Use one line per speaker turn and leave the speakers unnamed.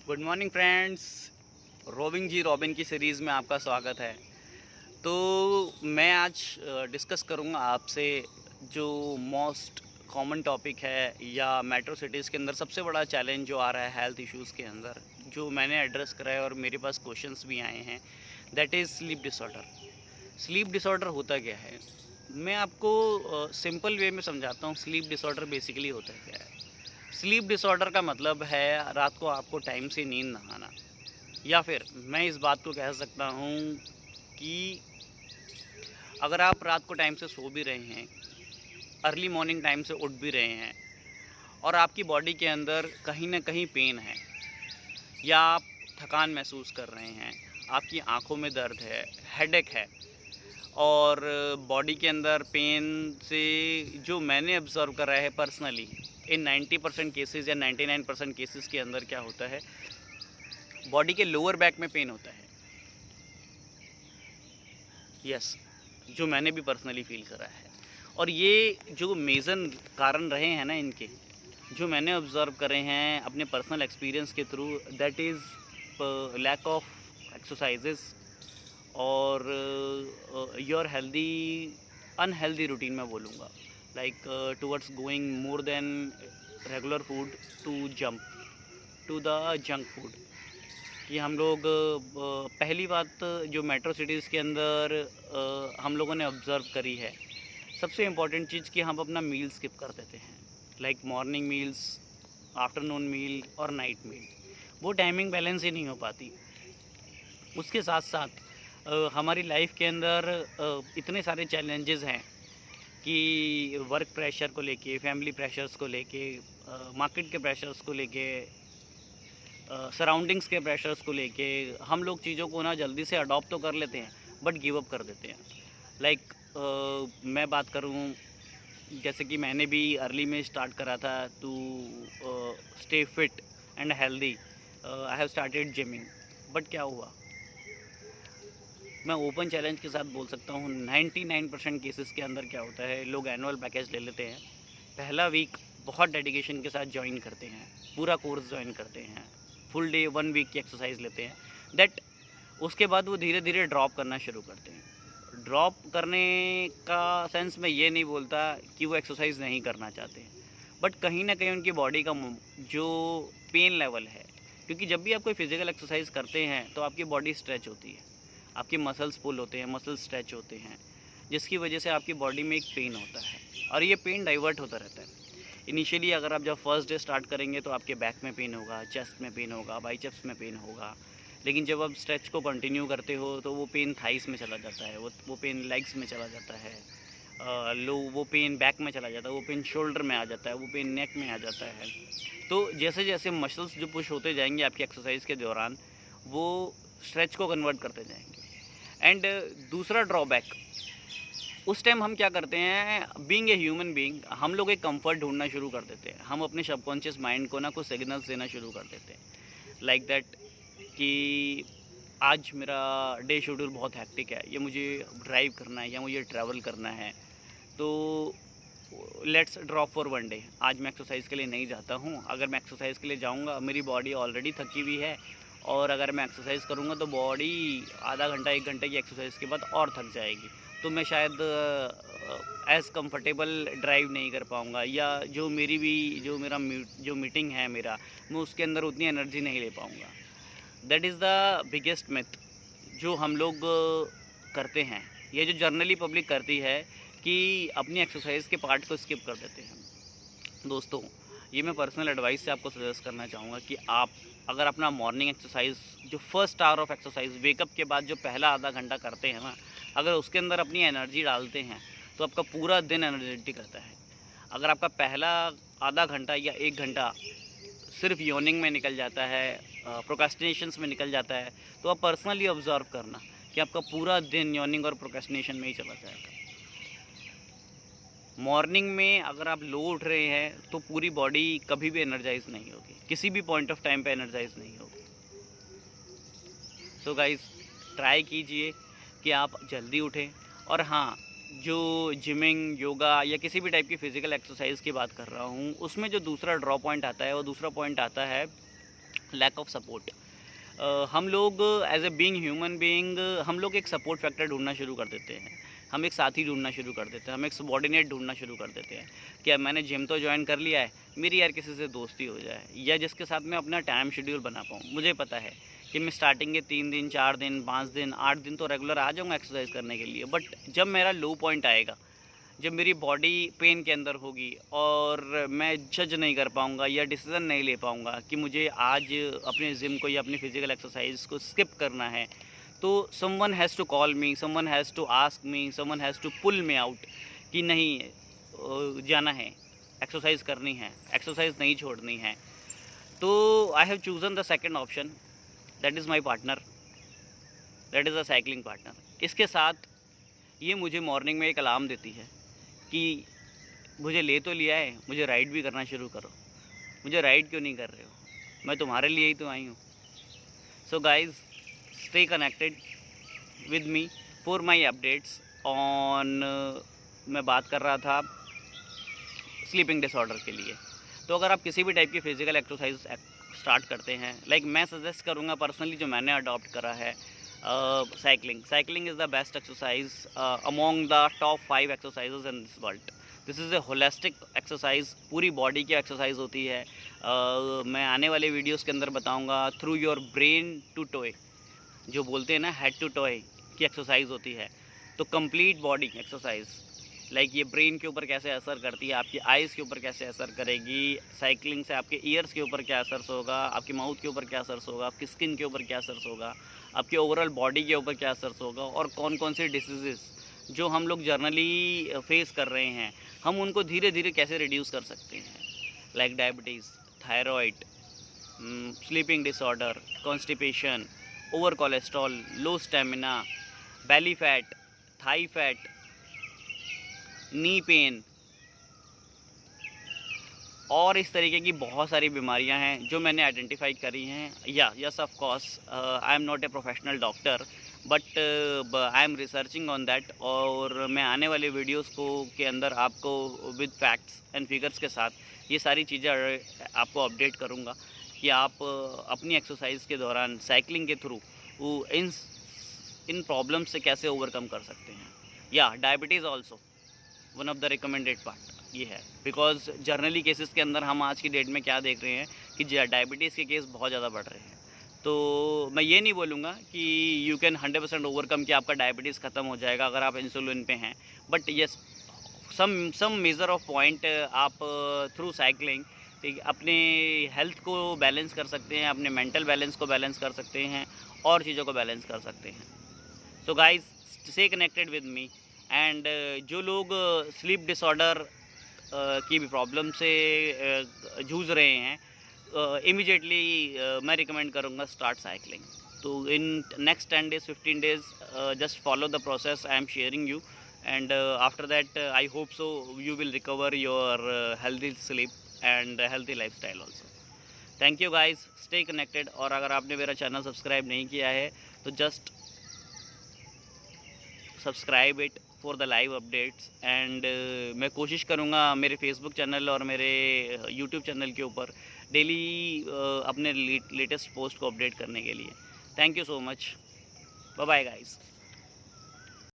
Good morning friends. Robin की series में आपका स्वागत है। तो मैं आज डिस्कस करूंगा आपसे जो मोस्ट कॉमन टॉपिक है या मेट्रो सिटीज़ के अंदर सबसे बड़ा चैलेंज जो आ रहा है हेल्थ इश्यूज़ के अंदर, जो मैंने एड्रेस करा है और मेरे पास क्वेश्चंस भी आए हैं, that is sleep disorder. Sleep disorder होता क्या है? मैं आपको सिंपल वे में समझाता हूँ। स्लीप डिसऑर्डर बेसिकली होता क्या है? स्लीप डिसऑर्डर का मतलब है रात को आपको टाइम से नींद ना आना, या फिर मैं इस बात को कह सकता हूँ कि अगर आप रात को टाइम से सो भी रहे हैं, अर्ली मॉर्निंग टाइम से उठ भी रहे हैं और आपकी बॉडी के अंदर कहीं ना कहीं पेन है या आप थकान महसूस कर रहे हैं, आपकी आंखों में दर्द है, हेडेक है और बॉडी के अंदर पेन से जो मैंने ऑब्ज़र्व करा है पर्सनली, इन 90% केसेस या 99% केसेस के अंदर क्या होता है, बॉडी के लोअर बैक में पेन होता है। यस, जो मैंने भी पर्सनली फील करा है। और ये जो मेजर कारण रहे हैं ना इनके, जो मैंने ऑब्ज़र्व करे हैं अपने पर्सनल एक्सपीरियंस के through, that is lack of exercises और योर हेल्दी अनहेल्दी रूटीन में बोलूँगा, like towards going more than regular food to jump to the junk food. कि हम लोग पहली बात जो मेट्रो सिटीज़ के अंदर हम लोगों ने ऑब्ज़र्व करी है, सबसे इम्पॉर्टेंट चीज़ कि हम अपना मील स्किप कर देते हैं, लाइक मॉर्निंग मील्स, आफ्टरनून मील और नाइट मील। वो टाइमिंग बैलेंस ही नहीं हो पाती। उसके साथ साथ हमारी लाइफ के अंदर इतने सारे चैलेंजेस हैं कि वर्क प्रेशर को लेके, फैमिली प्रेशर्स को लेके, मार्केट के प्रेशर्स को लेके, सराउंडिंग्स के प्रेशर्स को लेके हम लोग चीज़ों को ना जल्दी से अडॉप्ट तो कर लेते हैं बट गिव अप कर देते हैं। लाइक मैं बात करूँ, जैसे कि मैंने भी अर्ली में स्टार्ट करा था to stay fit and healthy. I have started gymming, but क्या हुआ, मैं ओपन चैलेंज के साथ बोल सकता हूँ 99% केसेस के अंदर क्या होता है, लोग एनुअल पैकेज ले लेते हैं, पहला वीक बहुत डेडिकेशन के साथ ज्वाइन करते हैं, पूरा कोर्स ज्वाइन करते हैं, फुल डे 1 वीक की एक्सरसाइज लेते हैं, दैट उसके बाद वो धीरे धीरे ड्रॉप करना शुरू करते हैं। ड्रॉप करने का सेंस मैं ये नहीं बोलता कि वो एक्सरसाइज नहीं करना चाहते हैं, बट कहीं ना कहीं उनकी बॉडी का जो पेन लेवल है, क्योंकि जब भी आप कोई फिज़िकल एक्सरसाइज करते हैं तो आपकी बॉडी स्ट्रेच होती है, आपके मसल्स पुल होते हैं, मसल्स स्ट्रेच होते हैं, जिसकी वजह से आपकी बॉडी में एक पेन होता है और ये पेन डाइवर्ट होता रहता है। इनिशियली अगर आप जब फर्स्ट डे स्टार्ट करेंगे तो आपके बैक में पेन होगा, चेस्ट में पेन होगा, बाइसेप्स में पेन होगा, लेकिन जब आप स्ट्रेच को कंटिन्यू करते हो तो वो पेन थाइस में चला जाता है, वो पेन लेग्स में चला जाता है, वो पेन बैक में चला जाता है, वो पेन शोल्डर में आ जाता है, वो पेन नेक में आ जाता है। तो जैसे जैसे मसल्स जो पुश होते जाएंगे आपकी एक्सरसाइज के दौरान, वो स्ट्रेच को कन्वर्ट करते जाएंगे। एंड दूसरा ड्रॉबैक, उस टाइम हम क्या करते हैं, बीइंग ए ह्यूमन बीइंग, हम लोग एक कंफर्ट ढूंढना शुरू कर देते हैं, हम अपने सबकॉन्शियस माइंड को ना कुछ सिग्नल्स देना शुरू कर देते हैं, लाइक दैट कि आज मेरा डे शेड्यूल बहुत हैक्टिक है, ये मुझे ड्राइव करना है या मुझे ट्रैवल करना है, तो लेट्स ड्रॉप फॉर 1 डे। आज मैं एक्सरसाइज के लिए नहीं जाता हूँ, अगर मैं एक्सरसाइज के लिए जाऊँगा मेरी बॉडी ऑलरेडी थकी हुई है, और अगर मैं एक्सरसाइज करूँगा तो बॉडी आधा घंटा 1 घंटे की एक्सरसाइज के बाद और थक जाएगी, तो मैं शायद एज़ कंफर्टेबल ड्राइव नहीं कर पाऊँगा, या जो मेरा जो मीटिंग है मेरा, मैं उसके अंदर उतनी एनर्जी नहीं ले पाऊँगा। That is the biggest myth जो हम लोग करते हैं, ये जो जनरली पब्लिक करती है कि अपनी एक्सरसाइज के पार्ट को स्किप कर देते हैं। दोस्तों, ये मैं पर्सनल एडवाइस से आपको सजेस्ट करना चाहूँगा कि आप अगर अपना मॉर्निंग एक्सरसाइज, जो first hour of exercise, wake up के बाद जो पहला आधा घंटा करते हैं ना, अगर उसके अंदर अपनी एनर्जी डालते हैं तो आपका पूरा दिन एनर्जेटिक रहता है। अगर आपका पहला आधा घंटा या 1 घंटा सिर्फ यॉर्निंग में निकल जाता है, प्रोक्रेस्टिनेशंस में निकल जाता है, तो आप पर्सनली ऑब्जर्व करना कि आपका पूरा दिन यॉर्निंग और प्रोक्रेस्टिनेशन में ही चला जाएगा। मॉर्निंग में अगर आप लो उठ रहे हैं तो पूरी बॉडी कभी भी एनर्जाइज नहीं होगी, किसी भी पॉइंट ऑफ टाइम पे एनर्जाइज नहीं होगी। सो गाइस, ट्राई कीजिए कि आप जल्दी उठें। और हाँ, जो जिमिंग, योगा या किसी भी टाइप की फ़िज़िकल एक्सरसाइज की बात कर रहा हूँ, उसमें जो दूसरा ड्रॉ पॉइंट आता है, वो दूसरा पॉइंट आता है लैक ऑफ सपोर्ट। हम लोग as a being human being हम लोग एक सपोर्ट फैक्टर ढूंढना शुरू कर देते हैं, हम एक साथी ढूंढना शुरू कर देते हैं, हम एक सबॉर्डिनेट ढूंढना शुरू कर देते हैं कि अब मैंने जिम तो ज्वाइन कर लिया है, मेरी यार किसी से दोस्ती हो जाए या जिसके साथ मैं अपना टाइम शेड्यूल बना पाऊँ। मुझे पता है कि मैं स्टार्टिंग के 3 दिन 4 दिन 5 दिन 8 दिन तो रेगुलर आ जाऊँगा एक्सरसाइज करने के लिए, बट जब मेरा लो पॉइंट आएगा, जब मेरी बॉडी पेन के अंदर होगी और मैं जज नहीं कर पाऊँगा या डिसीज़न नहीं ले पाऊँगा कि मुझे आज अपने जिम को या अपनी फ़िज़िकल एक्सरसाइज को स्किप करना है, तो someone has to call me, someone has to ask me, someone has to pull me out कि नहीं जाना है, एक्सरसाइज करनी है, एक्सरसाइज नहीं छोड़नी है। तो I have chosen the second option, that is my partner, that is a cycling partner. इसके साथ ये मुझे मॉर्निंग में एक अलार्म देती है कि मुझे ले तो लिया है, मुझे राइड भी करना शुरू करो। मुझे राइड क्यों नहीं कर रहे हो? मैं तुम्हारे लिए ही तो आई हूँ। So guys, stay connected with me for my updates on मैं बात कर रहा था स्लीपिंग डिसऑर्डर के लिए। तो अगर आप किसी भी टाइप की फ़िज़िकल एक्सरसाइज स्टार्ट करते हैं, लाइक मैं सजेस्ट करूँगा पर्सनली जो मैंने अडॉप्ट करा है, cycling is the best exercise among the top 5 exercises in this world. This is a holistic exercise, पूरी बॉडी की एक्सरसाइज होती है। मैं आने वाले वीडियोस के अंदर बताऊंगा through your brain to toe, जो बोलते हैं ना हेड टू टॉय की एक्सरसाइज होती है। तो कंप्लीट बॉडी एक्सरसाइज, लाइक ये ब्रेन के ऊपर कैसे असर करती है, आपकी आइज़ के ऊपर कैसे असर करेगी, साइकिलिंग से आपके ईयर्स के ऊपर क्या असर होगा, आपके माउथ के ऊपर क्या असर होगा, आपकी स्किन के ऊपर क्या असर होगा, आपके ओवरऑल बॉडी के ऊपर क्या असर होगा, और कौन कौन से डिसीज़ेस जो हम लोग जर्नली फेस कर रहे हैं हम उनको धीरे धीरे कैसे रिड्यूस कर सकते हैं, like diabetes, thyroid, sleeping disorder, constipation, over cholesterol, low stamina, belly fat, thigh fat, knee pain और इस तरीके की बहुत सारी बीमारियां हैं जो मैंने आइडेंटिफाई करी हैं। Yes of course I am not a professional doctor, but I am researching on that, और मैं आने वाले वीडियोस को के अंदर आपको विद फैक्ट्स एंड फिगर्स के साथ ये सारी चीज़ें आपको अपडेट करूँगा कि आप अपनी एक्सरसाइज के दौरान साइकिलिंग के थ्रू इन प्रॉब्लम्स से कैसे ओवरकम कर सकते हैं। या diabetes also one of the recommended part ये है, बिकॉज जर्नली केसेस के अंदर हम आज की डेट में क्या देख रहे हैं कि डायबिटीज़ के केस बहुत ज़्यादा बढ़ रहे हैं। तो मैं ये नहीं बोलूँगा कि यू कैन 100% ओवरकम कि आपका डायबिटीज़ ख़त्म हो जाएगा अगर आप इंसुलिन पे हैं, but yes some major of point आप थ्रू साइकिलिंग अपने हेल्थ को बैलेंस कर सकते हैं, अपने मेंटल बैलेंस को बैलेंस कर सकते हैं और चीज़ों को बैलेंस कर सकते हैं। So guys, stay connected with me. And जो लोग स्लीप डिसऑर्डर की भी प्रॉब्लम से जूझ रहे हैं, इमीडिएटली मैं रिकमेंड करूँगा स्टार्ट साइकिलिंग। तो in next 10 days 15 days just follow the process I am sharing you, and after that I hope so you will recover your healthy sleep and healthy lifestyle also. Thank you guys, stay connected। और अगर आपने मेरा channel subscribe नहीं किया है तो just subscribe it for the live updates. And मैं कोशिश करूँगा मेरे फेसबुक चैनल और मेरे यूट्यूब चैनल के ऊपर डेली अपने लेटेस्ट पोस्ट को अपडेट करने के लिए। Thank you so much, bye bye guys.